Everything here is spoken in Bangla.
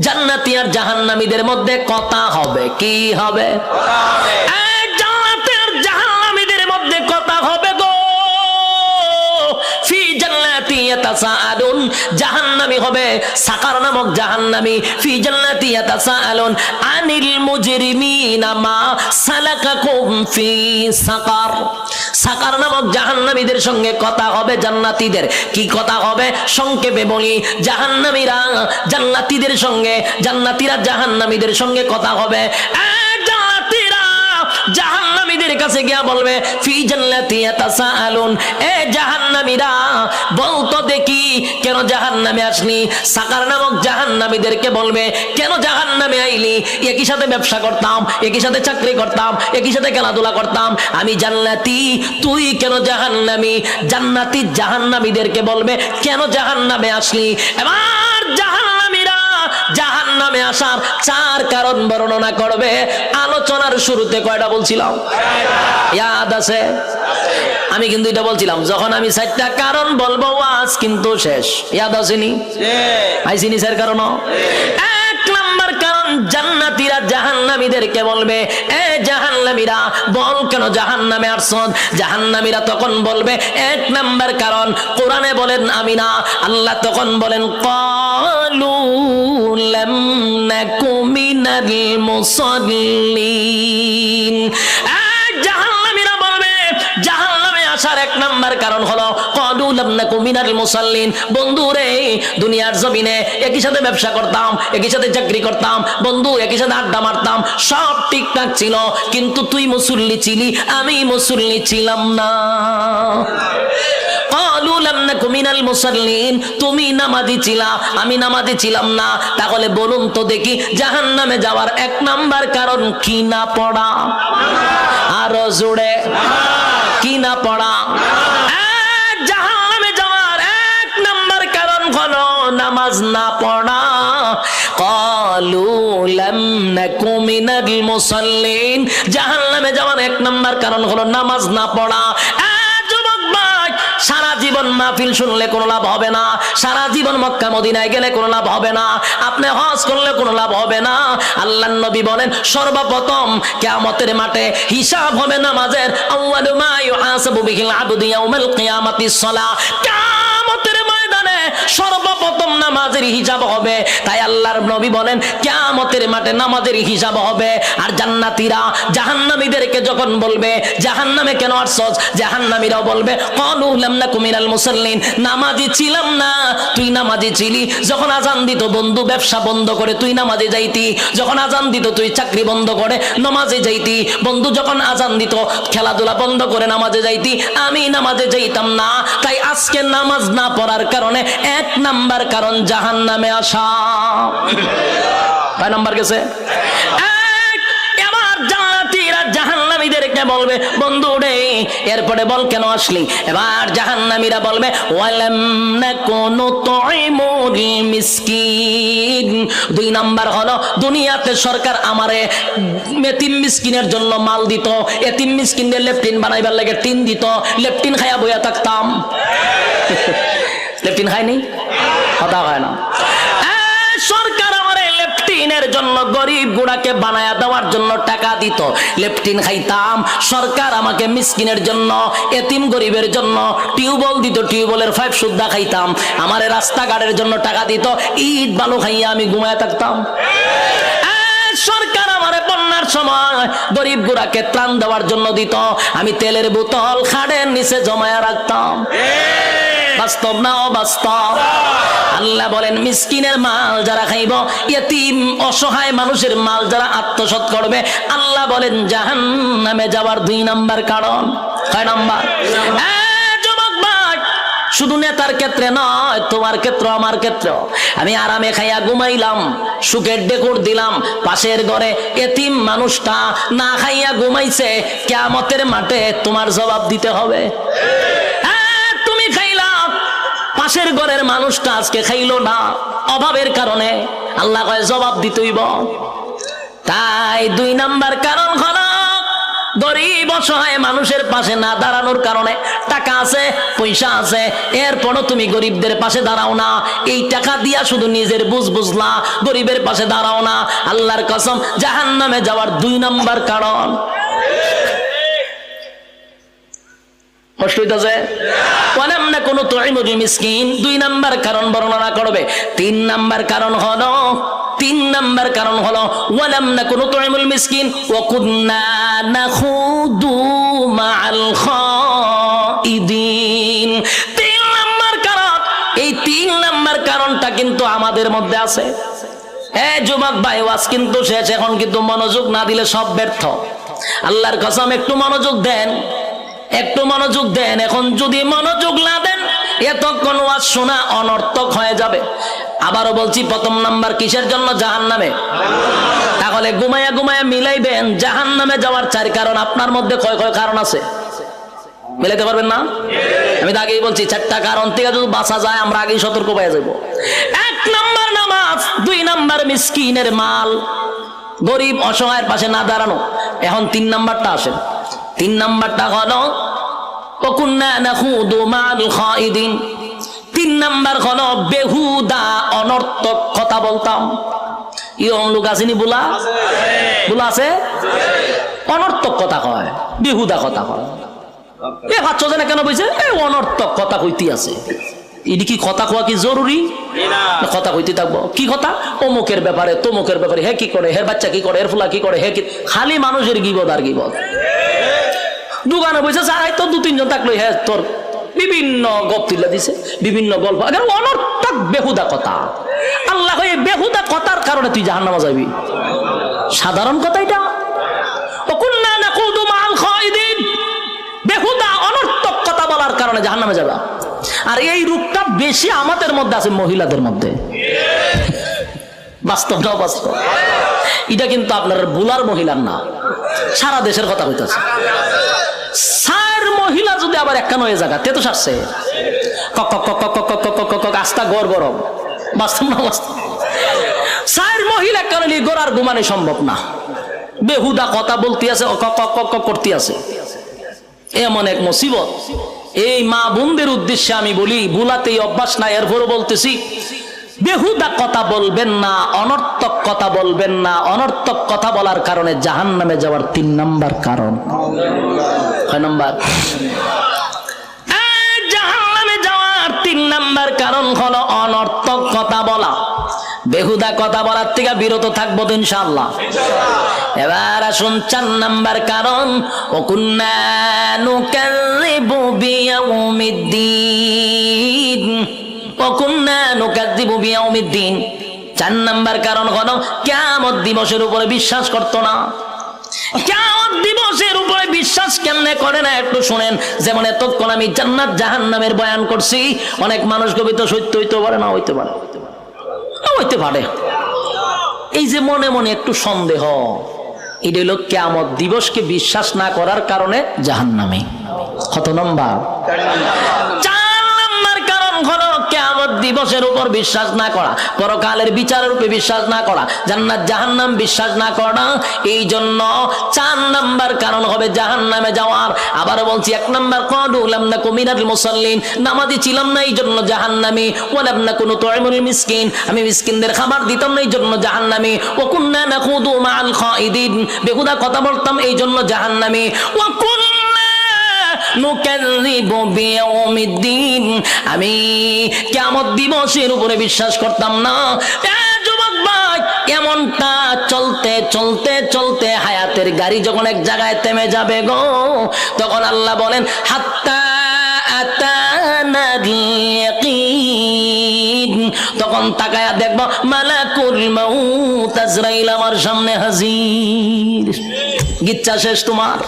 জান্নাতি আর জাহান্নামীদের মধ্যে কথা হবে। কি হবে? জান্নাতি আর জাহান্নামীদের মধ্যে কথা হবে গো। ফি জান্নাতি ইয়াতাসাআলুন, জাহান্নামী হবে সাকার নামক জাহান্নামী। ফি জান্নাতি ইয়াতাসাআলুন আনিল মুজরিমিনা মা সালাকাকুম ফি সাকার। সাকার নামক জাহান্নামীদের সঙ্গে কথা হবে জান্নাতীদের। কি কথা হবে? সংক্ষেপে বলি, জাহান্নামীরা জান্নাতীদের সঙ্গে, জান্নাতীরা জাহান্নামীদের সঙ্গে কথা হবে। জান্নাতীরা জাহান্নামীদের কাছে গিয়া বলবে, ফি জান্নাতি ইয়াতাসাআলুন, এ জাহান্নামীরা বলতো দেখি কেন জাহান্নামে আসলি? সাকার নামক জাহান্নামীদেরকে বলবে, কেন জাহান্নামে আইলি? একই সাথে ব্যবসা করতাম, একই সাথে চাকরি করতাম, একই সাথে খেলাধুলা করতাম, আমি জান্নাতি, তুই কেন জাহান্নামী? জান্নাতি জাহান্নামীদেরকে বলবে, কেন জাহান্নামে আসলি? এবার জাহান্নামীরা জাহান্নামে আসার চার কারণ বর্ণনা করবে। আলোচনার শুরুতে কয়টা বলছিলাম? ইয়াদ আছে? আমি কিন্তু এটা বলছিলাম, যখন আমি চারটা কারণ বলবো ওয়াজ কিন্তু শেষ। ইয়াদ আসেনি? আইসিনি স্যার? কারণ এক নাম্বার কারণ, জান্নাতীরা জাহান্নামীদেরকে বলবে, এ জাহান্নামীরা বল কেন জাহান্নামে আসছস? জাহান্নামীরা তখন বলবে, এক নাম্বার কারণ কোরআনে বলেন আমি না, আল্লাহ তখন বলেন ক্বালু লাম নাকু মিনাল মুসাল্লিন। জাহান্নামীরা বলবে, জাহান্নামে আসার এক নাম্বার কারণ হলো ক্বালু লাম নাকু মিনাল মুসাল্লিন। বন্ধু রে, দুনিয়ার জমিনে একই সাথে ব্যবসা করতাম, একই সাথে চাকরি করতাম, বন্ধু একই সাথে আড্ডা মারতাম, সব ঠিকঠাক ছিল, কিন্তু তুই মুসল্লি ছিলি, আমি মুসল্লি ছিলাম না। ক্বালু লাম নাকু মিনাল মুসাল্লিন, তুমি নামাজি ছিলা, আমি নামাজি ছিলাম না। তাহলে বলুন তো দেখি, জাহান্নামে যাওয়ার এক নাম্বার কারণ কি না পড়া? আরো জোরে, কি না পড়া? জাহান্নামে যাওয়ার এক নাম্বার কারণ হলো নামাজ না পড়া। ক্বালু লাম নাকু মিনাল মুসাল্লিন, জাহান্নামে যাওয়ার এক নাম্বার কারণ হলো নামাজ না পড়া। সারা জীবন মাহফিল শুনলে কোনো লাভ হবে না, সারা জীবন মক্কা মদিনায় গেলে কোনো লাভ হবে না, আপনি হজ করলে কোনো লাভ হবে না। আল্লাহর নবী বলেন, সর্বপ্রথম কিয়ামতের মাঠে হিসাব হবে নামাজের। আউয়ালু মা ইউহাসাবু বিহিল আবদু ইয়াউমাল কিয়ামাতিস সালাহ। কিয়ামতের ময়দানে সর্বপ্রথম নামাজের হিসাব হবে। তাই আল্লাহর নবী বলেন, কিয়ামতের মাঠে নামাজের হিসাব হবে। আর জান্নাতীরা জাহান্নামীদেরকে যখন বলবে, জাহান্নামে কেন আসছস? জাহান্নামীরাও বলবে, ক্বালু লাম নাকু মিনাল মুসাল্লিন, নামাজি ছিলাম না, তুই নামাজি ছিলি। যখন আযান দিত বন্ধু ব্যবসা বন্ধ করে তুই নামাজে যাইতি, যখন আযান দিত তুই চাকরি বন্ধ করে নামাজে যাইতি, বন্ধু যখন আযান দিত খেলাধুলা বন্ধ করে নামাজে যাইতি, আমি নামাজে যাইতাম না। তাই আজকে নামাজ না পড়ার কারণে এক নাম্বার কারণ জাহান্নামে আসা। কয় নাম্বার গেছে? এবার জান্নাতীরা জাহান্নামীদেরকে বলবে, বন্ধু রে এরপরে বল কেন আসলি? এবার জাহান্নামীরা বলবে, ওয়ালাম নাকু নুতঈমুল মিসকিন। দুই নাম্বার হলো, দুনিয়াতে সরকার আমারে এতিম মিসকিনের জন্য মাল দিত, এতিম মিসকিনদের লেফটিন বানাইবার লাগে টিন দিত, লেফটিন খাইয়া বইয়া থাকতাম। লেফটিন খায়নি? কথা হয় না। সরকার আমারে লেফটিনের জন্য, গরিব গুড়াকে বানায়া দেওয়ার জন্য টাকা দিত, লেফটিন খাইতাম। সরকার আমাকে মিসকিনের জন্য, এতিম গরিবের জন্য টিউবওয়েল দিত, টিউবওয়েলের পাইপ সুদ্ধা খাইতাম। আমারে রাস্তাঘাটের জন্য টাকা দিত, ইট বালু খাইয়া আমি ঘুমায় থাকতাম। সরকার আমারে বন্যার সময় গরিব গুড়াকে ত্রাণ দেওয়ার জন্য দিত, আমি তেলের বোতল খাড়ের নিচে জমায়া রাখতাম। বাস্তব না অবাস্তব? আল্লাহ বলেন, মিসকিনের মাল যারা খাইব, ইতিম অসহায় মানুষের মাল যারা আত্মসাৎ করবে, আল্লাহ বলেন জাহান্নামে যাওয়ার দুই নাম্বার কারণ। কয় নাম্বার? যুবক ভাই, শুধু নেতার ক্ষেত্রে নয়, তোমার ক্ষেত্র আমার ক্ষেত্র। আমি আরামে খাইয়া ঘুমাইলাম, সুখের ডেকুর দিলাম, পাশের ঘরে এতিম মানুষটা না খাইয়া ঘুমাইছে, কিয়ামতের মাঠে তোমার জবাব দিতে হবে। পাশের ঘরের মানুষটা আজকে খাইলো না অভাবের কারণে, আল্লাহ কয় জবাব দিতেইব। তাই দুই নাম্বার কারণ হলো গরিব অসহায় মানুষের পাশে না দাঁড়ানোর কারণে টাকা আছে পয়সা আছে এরপরও তুমি গরিবদের পাশে দাঁড়াও না, এই টাকা দিয়া শুধু নিজের বুঝলা, গরিবের পাশে দাঁড়াও না, আল্লাহর কসম জাহান্নামে যাওয়ার 2 নাম্বার কারণ। কষ্ট হইতাছে? ওয়ালাম নাকুনু তুইমুল মিসকিন 2 নাম্বার কারণ বর্ণনা করবে। 3 নাম্বার কারণ হলো ওয়ালাম নাকুনু তুইমুল মিসকিন ওয়া কুননা নাখুদু মাআল খাইদিন। 3 নাম্বার কারণ, এই 3 নাম্বার কারণটা কিন্তু আমাদের মধ্যে আছে। যুবক ভাই, ওয়াজ কিন্তু শেষ, এখন কিন্তু মনোযোগ না দিলে সব ব্যর্থ। আল্লাহর কসম একটু মনোযোগ দেন, একটু মনোযোগ দেন। এখন যদি মনোযোগ না দেন এতক্ষণ ওয়াজ শোনা অনর্থক হয়ে যাবে। আবারও বলছি, প্রথম নাম্বার কিসের জন্য? জাহান্নামে। তাহলে ঘুমায়া ঘুমায়া মিলাইবেন জাহান্নামে যাওয়ার 4 কারণ। আপনার মধ্যে কয় কারণ আছে মিলাইতে পারবেন না? আমি তো আগেই বলছি 4টা কারণ থেকে যদি বাঁচা যায় আমরা আগেই সতর্ক হয়ে যাব। 1 নাম্বার নামাজ, 2 নাম্বার মিসকিনের মাল, গরিব অসহায়ের পাশে না দাঁড়ানো। এখন 3 নাম্বারটা আসেন। 3 নাম্বারটা হলো ওয়াকুন্না নাখুদু মাআল খাইদিন। 3 নাম্বার হলো বেহুদা অনর্থক কথা বলতাম। ইয়ং লোক আসেনি বুলা আছে, অনর্থক কথা কয়, বেহুদা কথা কয়। ভাবছো যে না কেন বলছে অনর্থক কথা কইতে আছে। এটি কি কথা কওয়া কি জরুরি? কথা কইতে থাকবো কি কথা? অমুকের ব্যাপারে তমুকের ব্যাপারে, হে কি করে, হের বাচ্চা কি করে, হের ফুলা কি করে, হে কি, খালি মানুষের গিবদ আর গিবদ। দোকানে বসে চাই তো 2-3 জন থাকলো, হ্যাঁ তোর বিভিন্ন গপ তুলে দিছে, বিভিন্ন গল্প, অনর্থক বেহুদা কথা। আল্লাহ এই বেহুদা কথার কারণে তুই জাহান্নামে যাবি। সাধারণ কথা এটা। ওয়াকুন্না নাকুদু মাআল খাইদিন, বেহুদা অনর্থক কথা বলার কারণে জাহান্নামে যাবা। আর এই রূপটা বেশি আমাদের মধ্যে আছে, মহিলাদের মধ্যে। বাস্তব না বাস্তব? এটা কিন্তু আপনার বুলার মহিলার না, সারা দেশের কথা হইতেছে। 4 মহিলা যদি আবার একখান হয়ে জায়গা তে তো সারছে আস্তা গড় গরম। বাস্তব না বাস্তব? 4 মহিলা কারণে গড়ার ঘুমানো সম্ভব না। বেহুদা কথা বলতে আছে, করতে আছে, এমন এক মুসিবত। এই মা বোনদের উদ্দেশ্যে আমি বলি, বুলাতে অভ্যাস না, এরপরও বলতেছি, বেহুদা কথা বলবেন না, অনর্থক কথা বলবেন না। অনর্থক কথা বলার কারণে জাহান্নামে যাওয়ার 3 নাম্বার কারণ। কয় নাম্বার? জাহান্নামে যাওয়ার 3 নাম্বার কারণ হলো অনর্থক কথা বলা। বেহুদা কথা বলার থেকে বিরত থাকবো তো ইনশাআল্লাহ। এবার আসুন 4 নাম্বার কারণ, ওয়াকুন্না নুকাযযিবু বিয়াউমিদ্দিন। ওয়াকুন্না নুকাযযিবু বিয়াউমিদ্দিন। 4 নাম্বার কারণ হলো কিয়ামত দিবসের উপরে বিশ্বাস করতো না। কিয়ামত দিবসের উপরে বিশ্বাস কেমনে করে না একটু শুনেন। যেমন এতক্ষণ আমি জান্নাত জাহান্নামের বয়ান করছি, অনেক মানুষ কবিতা সত্য হইতে পারে না, হইতে পারে, হইতে পারে। এই যে মনে মনে একটু সন্দেহ, এটা হলো কিয়ামত দিবসকে বিশ্বাস না করার কারণে জাহান্নামে। কত নম্বর? 4 নম্বর কারণ হলো কিয়ামত দিবসের উপর বিশ্বাস না করা, পরকালের বিচারের উপর বিশ্বাস না করা, জান্নাত জাহান্নাম বিশ্বাস না করা। এই জন্য 4 নম্বর কারণ হবে জাহান্নামে যাওয়ার। আবার বলছি 1 নম্বর ক্বালু লাম নাকু মিনাল মুসাল্লিন, নামাজি ছিলাম না এই জন্য জাহান্নামী। ওয়া লাম নাকু নুতইমুল মিসকিন, আমি মিসকিনদের খাবার দিতাম না এই জন্য জাহান্নামী। ওয়া কুননা নাখুদু মাআল খাইদিন, বেহুদা কথা বলতাম এই জন্য জাহান্নামী। ওয়া কুননা নুকাযযিবু বিয়াউমিদ্দিন, আমি কিয়ামত দিবসের উপরে বিশ্বাস করতাম না। যুবক ভাই, এমনটা চলতে চলতে চলতে হায়াতের গাড়ি যখন এক জায়গায় থেমে যাবে গো, তখন আল্লাহ বলেন হাত্তা আতানাল ইয়াকিন, তখন তাকায়া দেখবো মালাকুল মাউত আজরাইল আমার সামনে হাজির। গিচ্ছা শেষ তোমার।